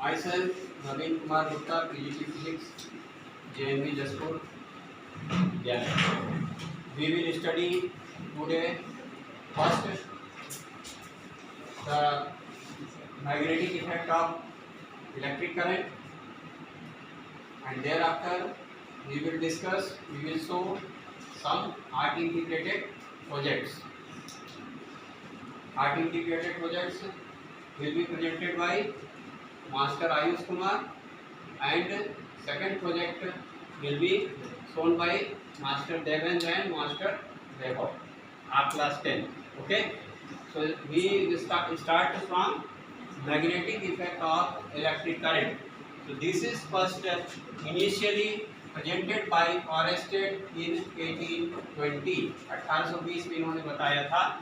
Myself, Naveen Kumar Gupta, PGT Physics, JNV Jaspur, Gyan. We will study today first the magnetic effect of electric current, and thereafter we will show some art integrated projects. Art integrated projects will be presented by Master Ayush Kumar, and second project will be shown by Master Devendra and Master Vaibhav of class 10. Okay, so we will start from magnetic effect of electric current. So this is first initially presented by Oersted in 1820. 1820 में इन्होंने बताया था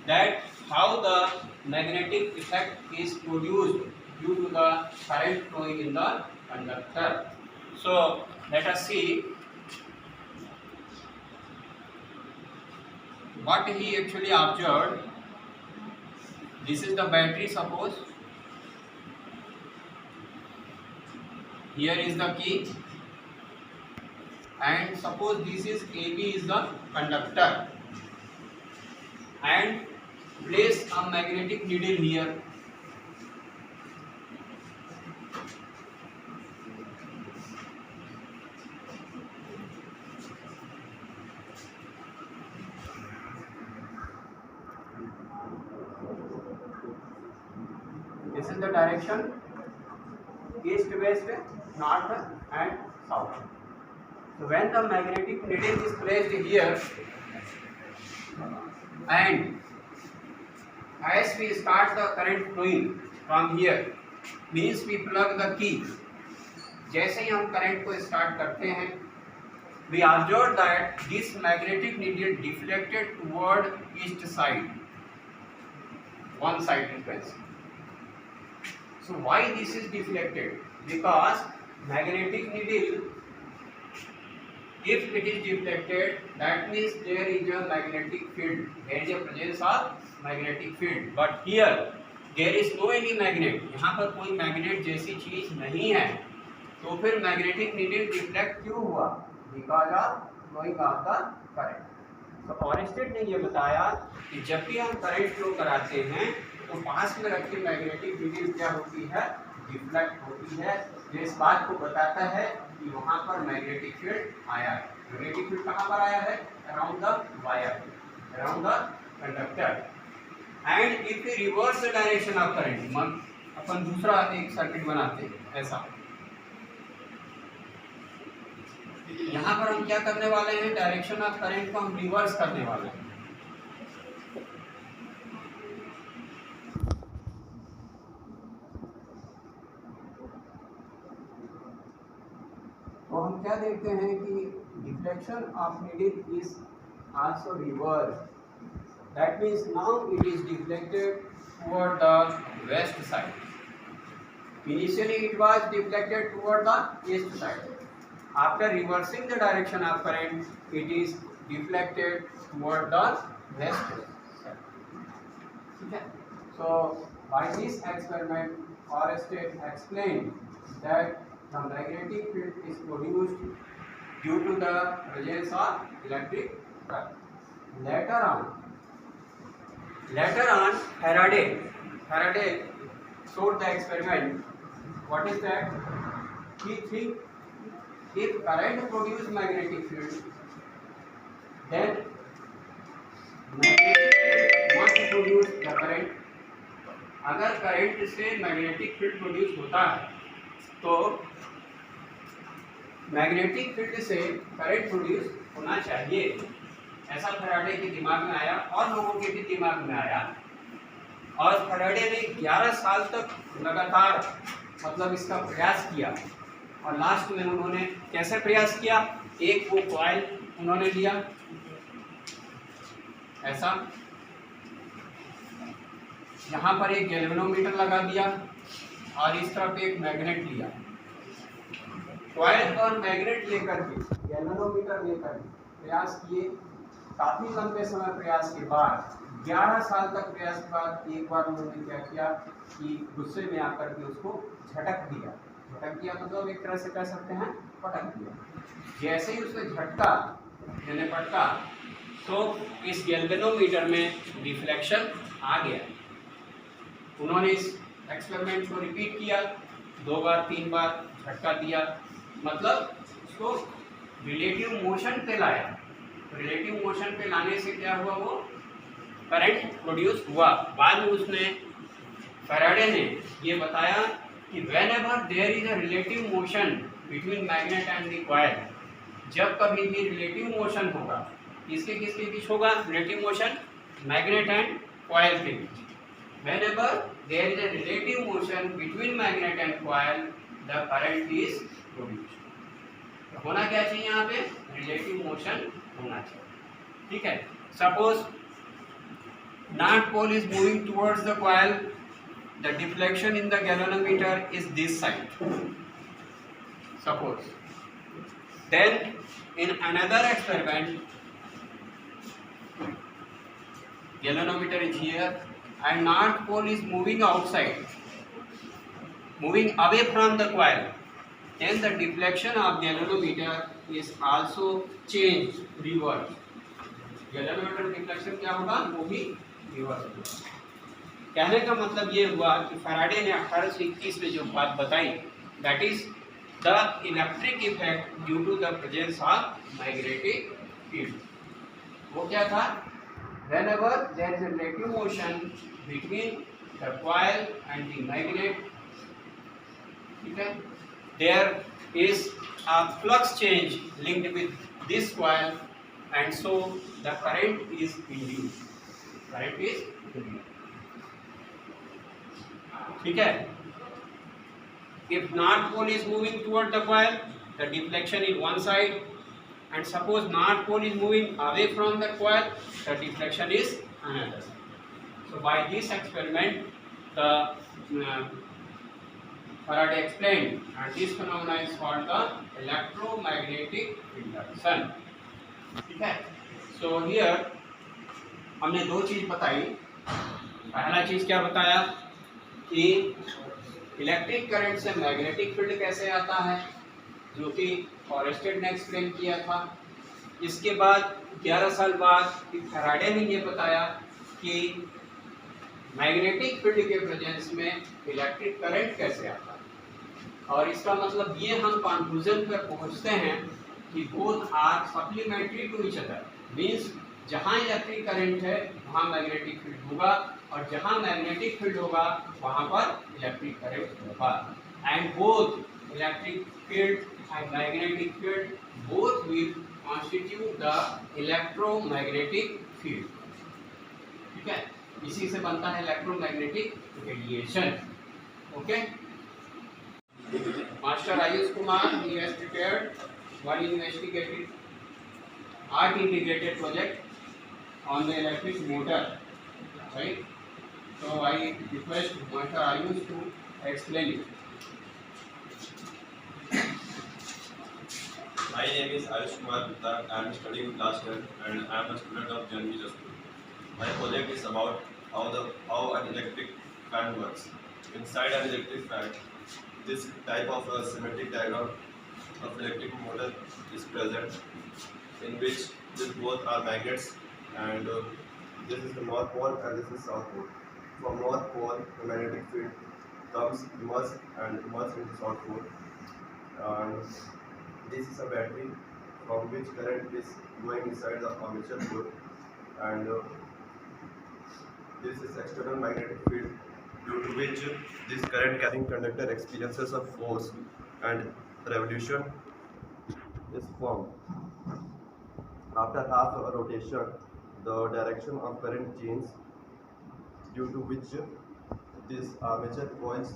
that how the magnetic effect is produced due to the current flowing in the conductor. So let us see what he actually observed. This is the battery, suppose. Here is the key, and suppose this is AB is the conductor, and place a magnetic needle here. This is the direction: east, west, north and south. So when the magnetic needle is placed here, and as we start the current flowing from here, means we plug the key. जैसे ही हम current को start करते हैं, we observe that this magnetic needle deflected toward east side, one side frequency. So why this is deflected? Because magnetic needle, if it is deflected, that means there is a magnetic field. There is a presence of magnetic field. But here there is no any magnet. यहाँ पर कोई magnet जैसी चीज नहीं है. तो फिर magnetic needle deflect क्यों हुआ? Because of flowing of the current. तो ऑरेस्टेड ने ये बताया कि जब भी हम करंट फ्लो कराते हैं तो पास में रखी मैग्नेटिक नीडल क्या होती है? डिफ्लेक्ट होती है. जो इस बात को बताता है कि वहां पर मैग्नेटिक फील्ड आया है. मैग्नेटिक फील्ड कहां पर आया है? Around the wire, around the conductor. And if we reverse the direction of current, अपन दूसरा एक सर्किट बनाते हैं ऐसा. यहाँ पर हम क्या करने वाले हैं? डायरेक्शन ऑफ करंट को हम रिवर्स करने वाले हैं. तो हम क्या देखते हैं कि deflection of needle is also reverse. That means now it is deflected toward the west side. Initially it was deflected toward the east side. After reversing the direction of current, it is deflected toward the west side. Okay. So by this experiment, Oersted explained that the magnetic field is produced due to the presence of electric current. Later on, Faraday showed the experiment. What is that? He think if current produce magnetic field, then magnetic field must produce the current. अगर current से magnetic field produce होता है तो magnetic field से current produce होना चाहिए. ऐसा Faraday के दिमाग में आया और लोगों के भी दिमाग में आया. और फैराडे ने 11 साल तक लगातार मतलब इसका प्रयास किया. और लास्ट में उन्होंने कैसे प्रयास किया? एक वो कॉइल उन्होंने लिया ऐसा, यहाँ पर एक गैल्वेनोमीटर लगा दिया और इस तरफ एक मैग्नेट लिया. कॉइल और मैग्नेट लेकर के, गैल्वेनोमीटर लेकर के प्रयास किए. काफी लंबे समय प्रयास के बाद, 11 साल तक प्रयास के बाद, एक बार उन्होंने क्या किया कि गुस्से में आकर के उसको झटक दिया, झटक दिया मतलब एक तरह से कह सकते हैं पटक दिया। जैसे ही उसने झटका यानी पटका तो इस गैल्वेनोमीटर में रिफ्लेक्शन आ गया। उन्होंने इस एक्सपेरिमेंट को रिपीट किया, 2 बार 3 बार झटका दिया, मतलब उसको रिलेटिव मोशन पे लाया। रिलेटिव मोशन पे लाने से क्या हुआ, वो करंट प्रोड्यूस हुआ। बाद में उसने फैराडे ने ये बताया कि whenever there is a relative motion between magnet and the coil, जब कभी भी रिलेटिव मोशन होगा, किसके किसके बीच होगा relative motion, magnet and coil के बीच। Whenever there is a relative motion between magnet and coil the current is produced. होना क्या चाहिए यहाँ पे, रिलेटिव मोशन होना चाहिए। ठीक है, suppose north pole is moving towards the coil, the deflection in the galvanometer is this side, suppose. Then in another experiment, galvanometer is here and north pole is moving outside, moving away from the coil. Then the deflection of galvanometer is also changed, reverse. galvanometer deflection क्या होगा, वो भी reverse होगा। कहने का मतलब ये हुआ कि फैराडे ने 1821 में जो बात बताई, that is the electric effect due to the presence of magnetic field. वो क्या था, whenever there is a relative motion between the coil and the magnet, ठीक है, there is a flux change linked with this coil and so the current is induced, current is induced. ठीक है, if north pole is moving toward the coil, the deflection is one side, and suppose north pole is moving away from the coil, the deflection is another side. So by this experiment the Faraday explained, and this phenomena is called the electromagnetic induction. ठीक है, so here हमने दो चीज बताई। पहला चीज क्या बताया कि इलेक्ट्रिक करंट से मैग्नेटिक फील्ड कैसे आता है, जो कि फॉरेस्टेड ने एक्सप्लेन किया था। इसके बाद 11 साल बाद फैराडे ने ये बताया कि मैग्नेटिक फील्ड के प्रेजेंस में इलेक्ट्रिक करंट कैसे आता है। और इसका मतलब ये हम कंक्लूजन पर पहुंचते हैं कि both are supplementary to each other, means जहाँ इलेक्ट्रिक करंट है वहाँ मैग्नेटिक फील्ड होगा, और जहाँ मैग्नेटिक फील्ड होगा वहाँ पर इलेक्ट्रिक करंट होगा। And both electric field and magnetic field both will constitute the electromagnetic field. ठीक है, इसी से बनता है electromagnetic radiation. Okay, master Ayush Kumar, he has prepared one investigative art integrated project on the electric motor, right? So I request Master Ayush to explain it. My name is Ayush Kumar Gupta. I am studying class 10 and I am a student of Janvija School. My project is about how an electric fan works. Inside an electric fan, this type of a schematic diagram of electric motor is present, in which these both are magnets, and this is the north pole and this is south pole. From north pole, the magnetic field comes immersed into south pole, and this is a battery from which current is going inside the armature core, and this is external magnetic field, due to which this current carrying conductor experiences of force and revolution is formed. After half a rotation, the direction of current changes, due to which this armature coils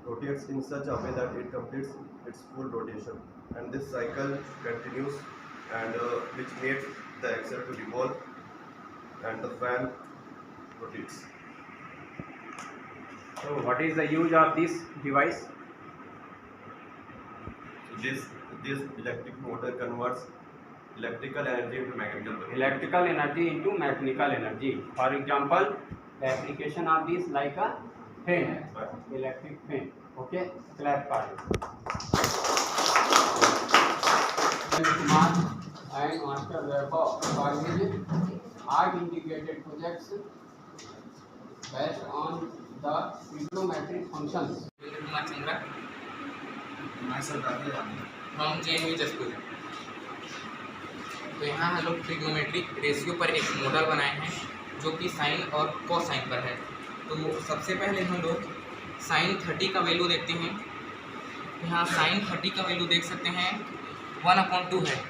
rotates in such a way that it completes its full rotation, and this cycle continues, and which makes the axle to revolve and the fan rotates. So what is the use of this device? So this electric motor converts electrical energy into mechanical energy. Electrical energy into mechanical energy. For example, the application of this like a fan, electric fan. Okay, clap card Kumar and Master Vaibhav for his art integrated projects based on the trigonometric functions. Kumar Chandra from JNV Jashpur. तो यहाँ हम लोग trigonometric ratio पर एक model बनाए हैं जो कि साइन और कोसाइन पर है। तो सबसे पहले हम लोग साइन 30 का वैल्यू देखते हैं। यहाँ साइन 30 का वैल्यू देख सकते हैं 1/2 है,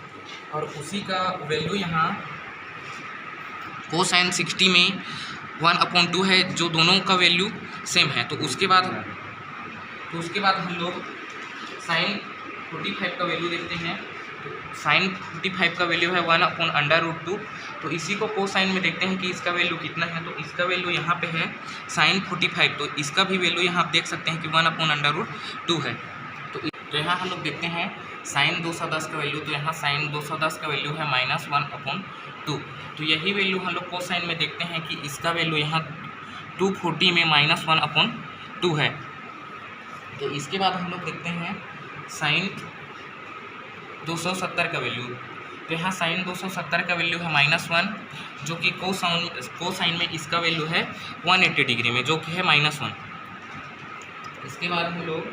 और उसी का वैल्यू यहाँ कोसाइन 60 में 1/2 है, जो दोनों का वैल्यू सेम है। तो उसके बाद हम लोग साइन 45 का वैल्यू देखते हैं। तो साइन 45 का वैल्यू है 1/√2। तो इसी को कोसाइन में देखते हैं कि इसका वैल्यू कितना है। तो इसका वैल्यू यहाँ पे है साइन 45, तो इसका भी वैल्यू यहाँ आप देख सकते हैं कि 1/√2 है। तो यहाँ हम लोग देखते हैं साइन 210 का वैल्यू। तो यहाँ साइन 210 का वैल्यू है -1/2। तो यही वैल्यू हम लोग कोसाइन में देखते हैं कि इसका वैल्यू यहाँ 240 में -1/2 है। तो इसके बाद हम लोग देखते हैं साइन 270 का वैल्यू। तो यहाँ साइन 270 का वैल्यू है -1, जो कि कोसाइन में इसका वैल्यू है 180 डिग्री में, जो कि है -1। इसके बाद हम लोग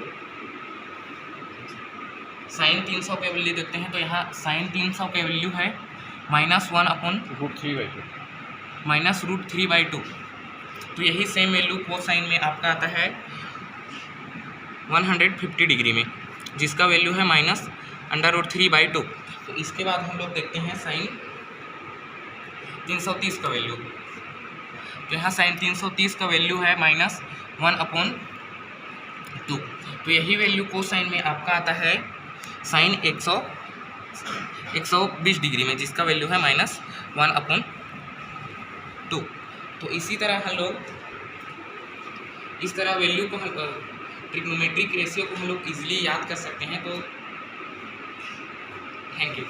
साइन 300 का वैल्यू देखते हैं। तो यहाँ साइन 300 का वैल्यू है -1/√3/2। तो यही सेम वैल्यू कोसाइन में आपका आता है 150 डिग्री में, जिसका वैल्यू है -√3/2। तो इसके बाद हम लोग देखते हैं साइन 330 का वैल्यू। तो यहाँ साइन 330 का वैल्यू है -1/2। तो यही वैल्यू कोसाइन में आपका आता है साइन 120 डिग्री में, जिसका वैल्यू है -1/2। तो इसी तरह हम लोग इस तरह वैल्यू को ट्रिग्नोमेट्रिक रेशियो को हम लोग इजीली याद कर सकते हैं। तो थैंक यू।